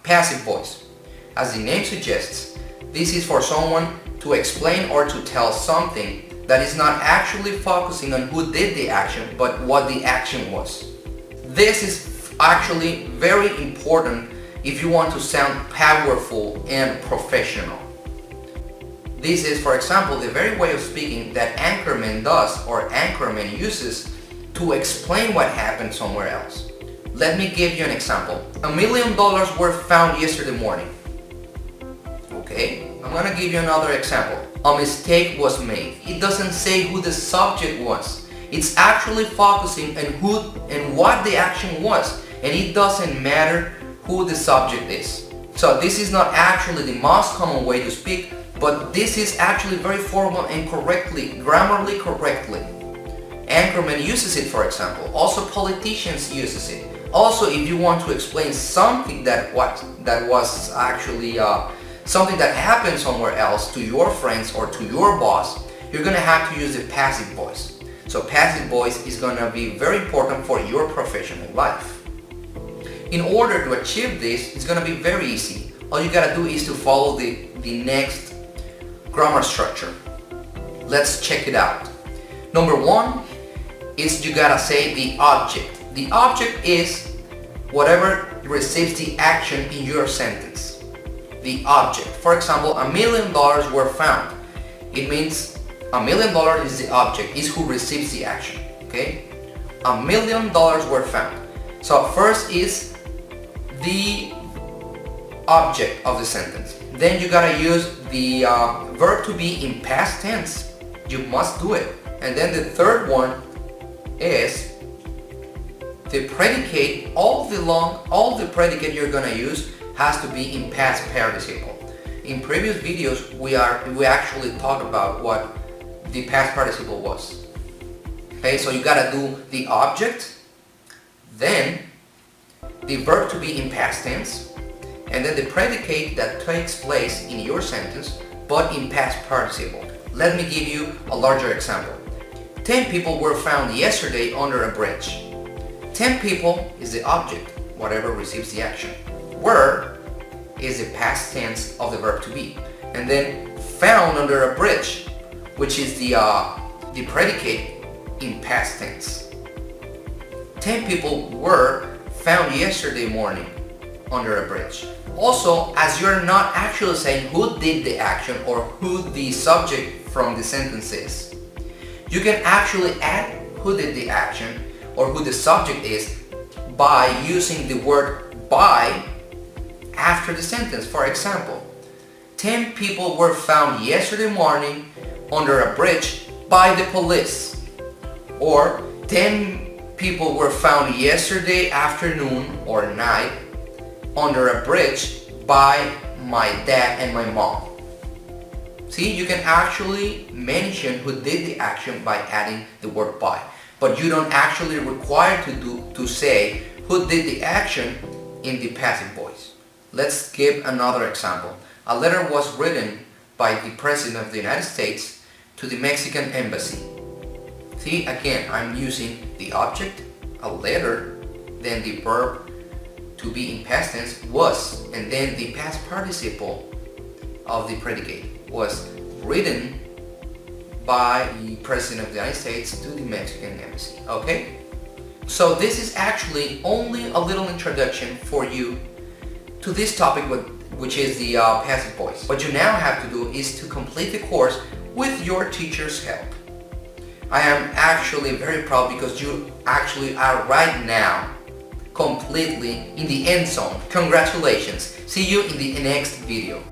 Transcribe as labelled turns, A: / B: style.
A: Passive voice. As the name suggests, this is for someone to explain or to tell something that is not actually focusing on who did the action, but what the action was. This is actually very important if you want to sound powerful and professional. This is, for example, the very way of speaking that anchorman does or anchorman uses to explain what happened somewhere else. Let me give you an example. $1 million were found yesterday morning. Okay, I'm gonna give you another example. A mistake was made. It doesn't say who the subject was. It's actually focusing on who and what the action was, and it doesn't matter who the subject is. So this is not actually the most common way to speak, but this is actually very formal and grammarly correctly. Anchorman uses it, for example. Also politicians uses it. Also, if you want to explain something that was actually something that happened somewhere else to your friends or to your boss, you're gonna have to use the passive voice. So passive voice is gonna be very important for your professional life. In order to achieve this, it's gonna be very easy. All you gotta do is to follow the next grammar structure. Let's check it out. Number one is you gotta say the object. The object is whatever receives the action in your sentence. The object. For example, $1 million were found. It means $1 million is the object, is who receives the action. Okay? $1 million were found. So first is the object of the sentence. Then you gotta use the verb to be in past tense. You must do it. And then the third one is the predicate. All the predicate you're gonna use has to be in past participle. In previous videos, we actually talked about what the past participle was. Okay, so you gotta do the object, then the verb to be in past tense, and then the predicate that takes place in your sentence, but in past participle. Let me give you a larger example. 10 people were found yesterday under a bridge. 10 people is the object, whatever receives the action. Were is the past tense of the verb to be. And then found under a bridge, which is the predicate in past tense. 10 people were found yesterday morning under a bridge. Also, as you're not actually saying who did the action or who the subject from the sentence is, you can actually add who did the action or who the subject is by using the word by after the sentence. For example, 10 people were found yesterday morning under a bridge by the police. Or 10 people were found yesterday afternoon or night under a bridge by my dad and my mom. See, you can actually mention who did the action by adding the word by, but you don't actually require to say who did the action in the passive voice. Let's give another example. A letter was written by the President of the United States to the Mexican Embassy. See, again, I'm using the object, a letter, then the verb to be in past tense was, and then the past participle of the predicate was written by the President of the United States to the Mexican Embassy. Okay? So this is actually only a little introduction for you to this topic, which is the passive voice. What you now have to do is to complete the course with your teacher's help. I am actually very proud because you actually are right now completely in the end zone. Congratulations. See you in the next video.